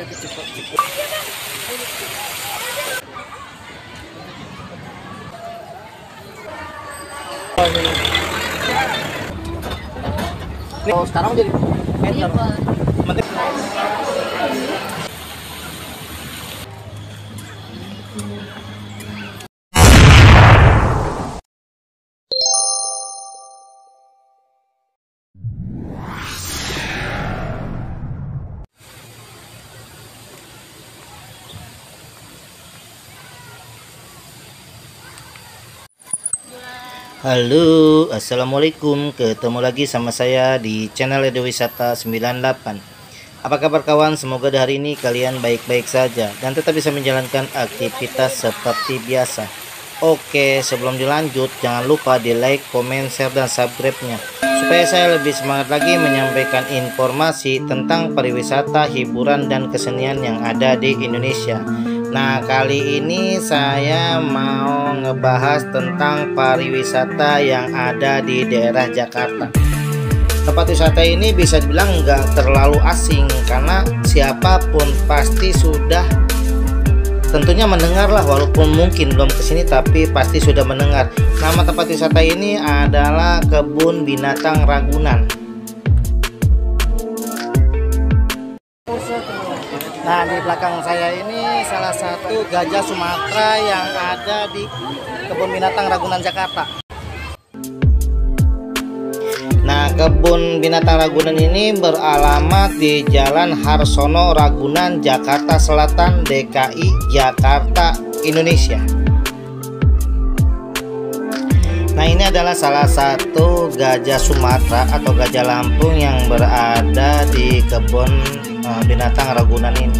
Oh, sekarang jadi meter. Halo, assalamualaikum. Ketemu lagi sama saya di channel Edo Wisata 98. Apa kabar kawan? Semoga di hari ini kalian baik-baik saja dan tetap bisa menjalankan aktivitas seperti biasa. Oke, sebelum dilanjut jangan lupa di like, komen, share, dan subscribe-nya supaya saya lebih semangat lagi menyampaikan informasi tentang pariwisata, hiburan, dan kesenian yang ada di Indonesia. Nah, kali ini saya mau ngebahas tentang pariwisata yang ada di daerah Jakarta. Tempat wisata ini bisa dibilang nggak terlalu asing karena siapapun pasti sudah tentunya mendengar lah, walaupun mungkin belum kesini tapi pasti sudah mendengar. Nama tempat wisata ini adalah Kebun Binatang Ragunan. Nah, di belakang saya ini salah satu gajah Sumatera yang ada di Kebun Binatang Ragunan, Jakarta. Nah, Kebun Binatang Ragunan ini beralamat di Jalan Harsono Ragunan, Jakarta Selatan, DKI Jakarta, Indonesia. Nah, ini adalah salah satu gajah Sumatera atau gajah Lampung yang berada di Kebun Binatang Ragunan ini.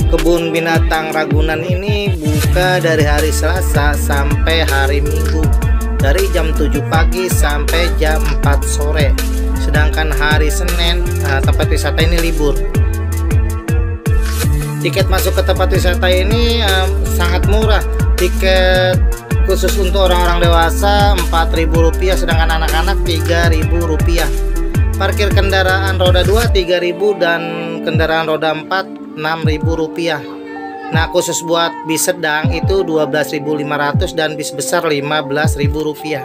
Kebun Binatang Ragunan ini buka dari hari Selasa sampai hari Minggu dari jam 7 pagi sampai jam 4 sore. Sedangkan hari Senin tempat wisata ini libur. Tiket masuk ke tempat wisata ini sangat murah. Tiket khusus untuk orang-orang dewasa Rp4.000, sedangkan anak-anak Rp3.000. Parkir kendaraan roda 2 Rp3.000 dan kendaraan roda 4 Rp6.000. Nah, khusus buat bis sedang itu Rp12.500 dan bis besar Rp15.000.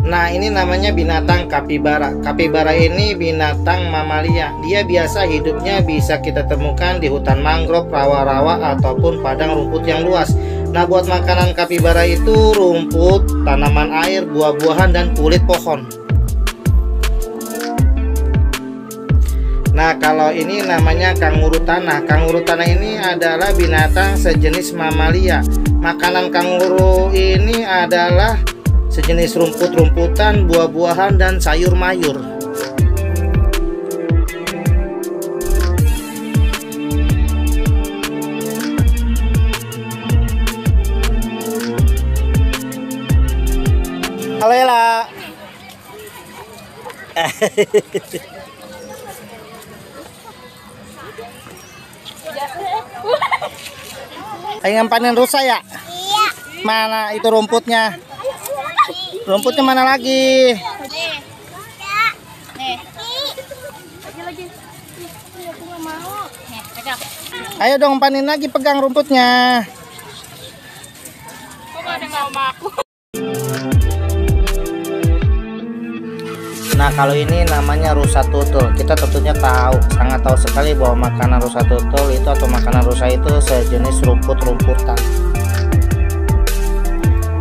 Nah, ini namanya binatang kapibara. Kapibara ini binatang mamalia. Dia biasa hidupnya bisa kita temukan di hutan mangrove, rawa-rawa ataupun padang rumput yang luas. Nah, buat makanan kapibara itu rumput, tanaman air, buah-buahan, dan kulit pohon. Nah, kalau ini namanya kanguru tanah. Kanguru tanah ini adalah binatang sejenis mamalia. Makanan kanguru ini adalah sejenis rumput-rumputan, buah-buahan, dan sayur mayur. Alela. Ayo panen rusa ya? Iya. Mana itu rumputnya? Rumputnya mana lagi? Ayo dong panen lagi, pegang rumputnya. Nah, kalau ini namanya rusa tutul. Kita tentunya sangat tahu sekali bahwa makanan rusa tutul itu atau makanan rusa itu sejenis rumput-rumputan.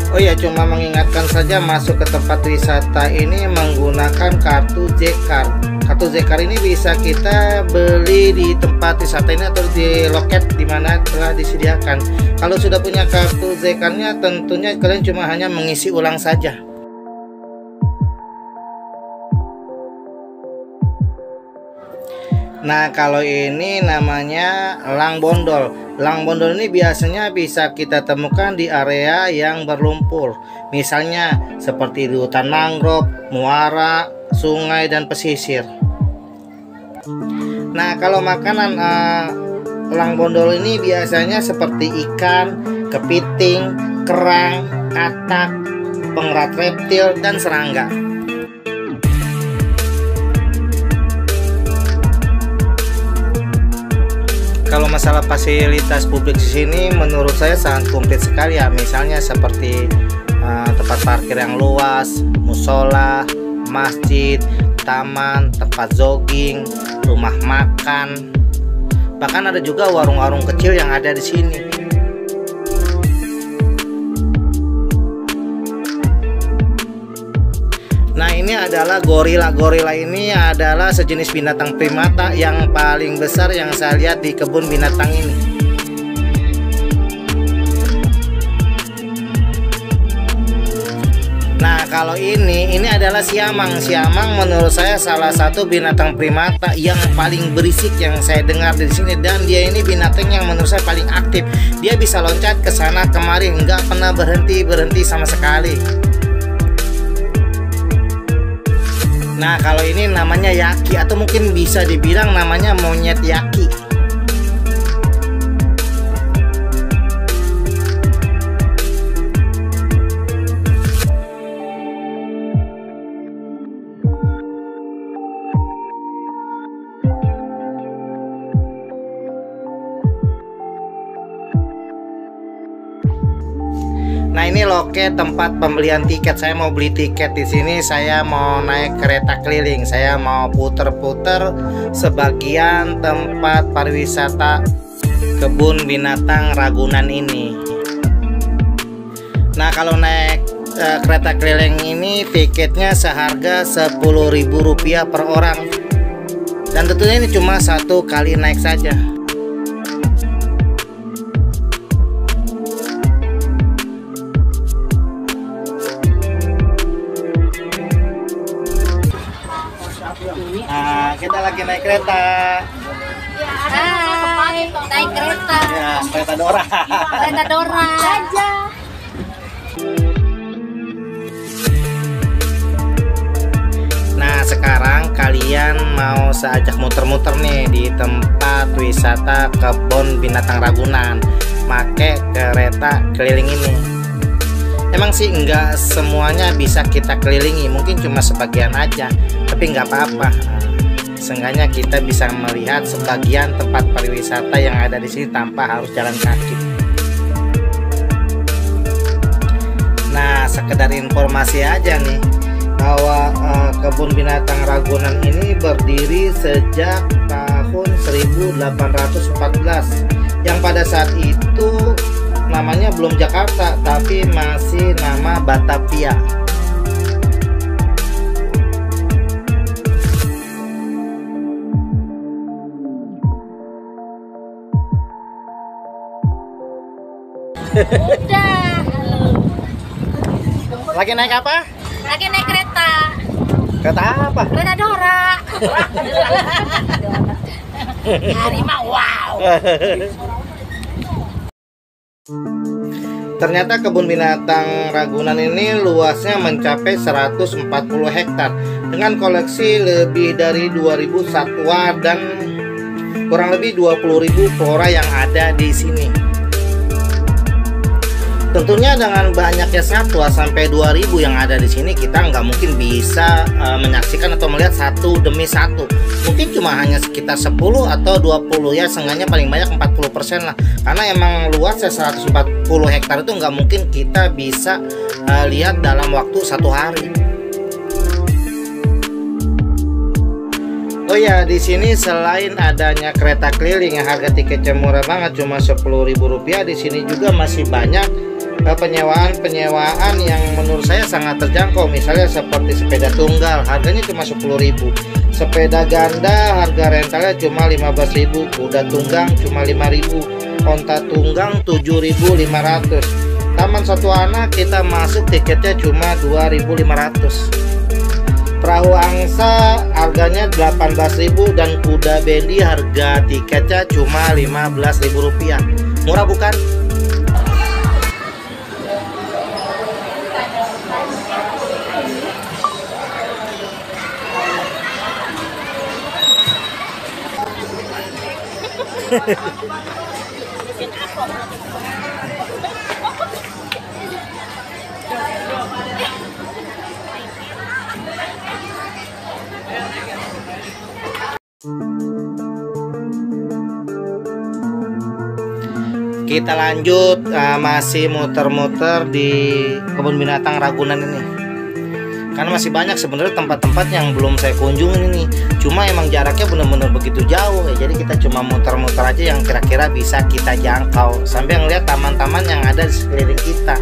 Oh ya, cuma mengingatkan saja, masuk ke tempat wisata ini menggunakan kartu J-Card. Kartu J-Card ini bisa kita beli di tempat wisata ini atau di loket di mana telah disediakan. Kalau sudah punya kartu J-Card-nya, tentunya kalian cuma hanya mengisi ulang saja. Nah, kalau ini namanya elang bondol. Elang bondol ini biasanya bisa kita temukan di area yang berlumpur. Misalnya seperti di hutan mangrove, muara, sungai, dan pesisir. Nah, kalau makanan elang bondol ini biasanya seperti ikan, kepiting, kerang, katak, pengerat reptil, dan serangga. Kalau masalah fasilitas publik di sini menurut saya sangat komplit sekali ya. Misalnya seperti tempat parkir yang luas, musola, masjid, taman, tempat jogging, rumah makan. Bahkan ada juga warung-warung kecil yang ada di sini. Nah, ini adalah gorila. Gorila ini adalah sejenis binatang primata yang paling besar yang saya lihat di kebun binatang ini. Nah, kalau ini adalah siamang. Siamang menurut saya salah satu binatang primata yang paling berisik yang saya dengar di sini, dan dia ini binatang yang menurut saya paling aktif. Dia bisa loncat ke sana kemari, nggak pernah berhenti sama sekali. Nah, kalau ini namanya Yaki, atau mungkin bisa dibilang namanya monyet Yaki. Nah, ini loket tempat pembelian tiket. Saya mau beli tiket di sini. Saya mau naik kereta keliling. Saya mau puter-puter sebagian tempat pariwisata kebun binatang Ragunan ini. Nah, kalau naik kereta keliling ini tiketnya seharga Rp10.000 per orang. Dan tentunya ini cuma satu kali naik saja. Nah, kita lagi naik kereta. Hai, naik kereta. Ya, kereta Dora. Kereta Dora aja. Nah, sekarang kalian mau saya ajak muter-muter nih di tempat wisata kebun binatang Ragunan, make kereta keliling ini. Emang sih nggak semuanya bisa kita kelilingi, mungkin cuma sebagian aja, tapi nggak apa-apa. Seenggaknya kita bisa melihat sebagian tempat pariwisata yang ada di sini tanpa harus jalan kaki. Nah, sekedar informasi aja nih, bahwa kebun binatang Ragunan ini berdiri sejak tahun 1814, yang pada saat itu namanya belum Jakarta, tapi masih nama Batavia. Udah. Lagi naik apa? Lagi naik kereta. Kereta apa? Kereta Dora. Harimau, wow. Ternyata kebun binatang Ragunan ini luasnya mencapai 140 hektar dengan koleksi lebih dari 2000 satwa dan kurang lebih 20.000 flora yang ada di sini. Tentunya dengan banyaknya satwa sampai 2000 yang ada di sini, kita nggak mungkin bisa menyaksikan atau melihat satu demi satu. Mungkin cuma hanya sekitar 10 atau 20 ya, seenggaknya paling banyak 40% lah. Karena emang luasnya 140 hektar itu nggak mungkin kita bisa lihat dalam waktu satu hari. Oh ya, di sini selain adanya kereta keliling yang harga tiketnya murah banget, cuma Rp10.000, di sini juga masih banyak penyewaan yang menurut saya sangat terjangkau. Misalnya seperti sepeda tunggal, harganya cuma 10.000. Sepeda ganda harga rentalnya cuma 15.000. Kuda tunggang cuma 5.000. Onta tunggang 7.500. Taman satu anak kita masuk tiketnya cuma 2.500. Perahu angsa harganya 18.000 dan kuda bendi harga tiketnya cuma Rp15.000. Murah bukan? kita lanjut masih muter-muter di kebun binatang Ragunan ini. Karena masih banyak sebenarnya tempat-tempat yang belum saya kunjungin ini. Cuma emang jaraknya benar-benar begitu jauh ya. Jadi kita cuma muter-muter aja yang kira-kira bisa kita jangkau sambil ngeliat taman-taman yang ada di sekeliling kita.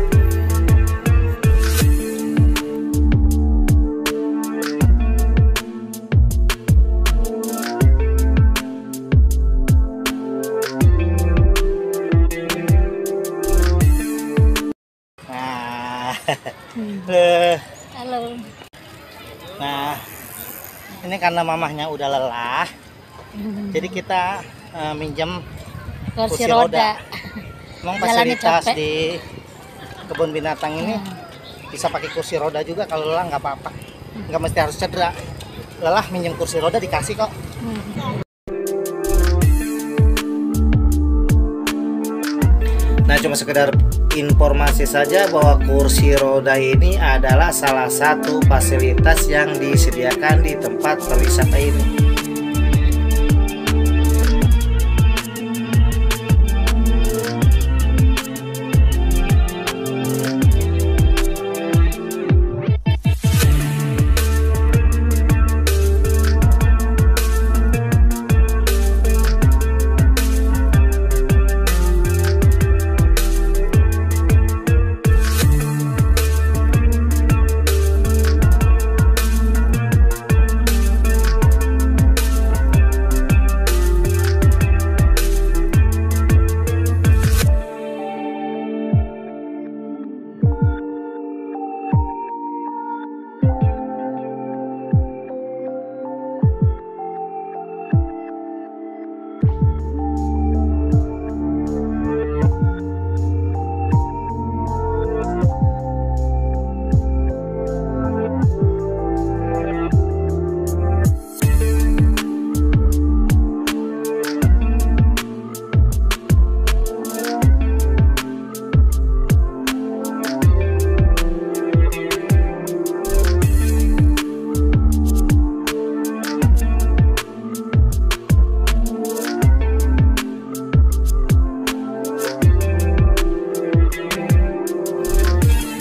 Halo. Nah, ini karena mamahnya udah lelah, jadi kita minjem Kursi roda. Emang Jalannya fasilitas capek. di kebun binatang ini bisa pakai kursi roda juga, kalau lelah nggak apa-apa, nggak mesti harus cedera. Lelah minjem kursi roda dikasih kok. Nah, cuma sekedar informasi saja bahwa kursi roda ini adalah salah satu fasilitas yang disediakan di tempat perwisata ini.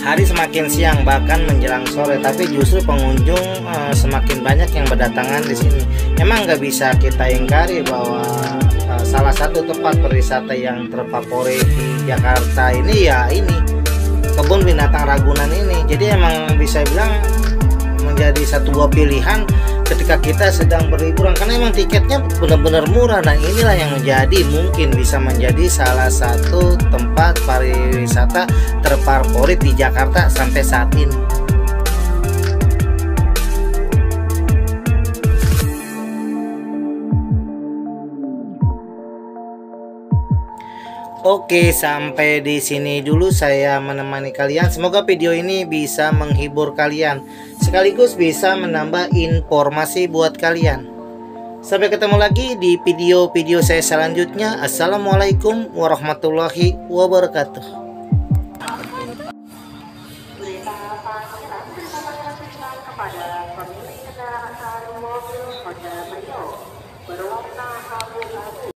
Hari semakin siang bahkan menjelang sore, tapi justru pengunjung semakin banyak yang berdatangan di sini. Emang nggak bisa kita ingkari bahwa salah satu tempat berwisata yang terfavorit di Jakarta ini ya ini kebun binatang Ragunan ini. Jadi emang bisa bilang menjadi satu buah pilihan ketika kita sedang berliburan, karena emang tiketnya benar-benar murah, dan inilah yang mungkin bisa menjadi salah satu tempat pariwisata terfavorit di Jakarta sampai saat ini. Oke, sampai di sini dulu saya menemani kalian. Semoga video ini bisa menghibur kalian, sekaligus bisa menambah informasi buat kalian. Sampai ketemu lagi di video-video saya selanjutnya. Assalamualaikum warahmatullahi wabarakatuh.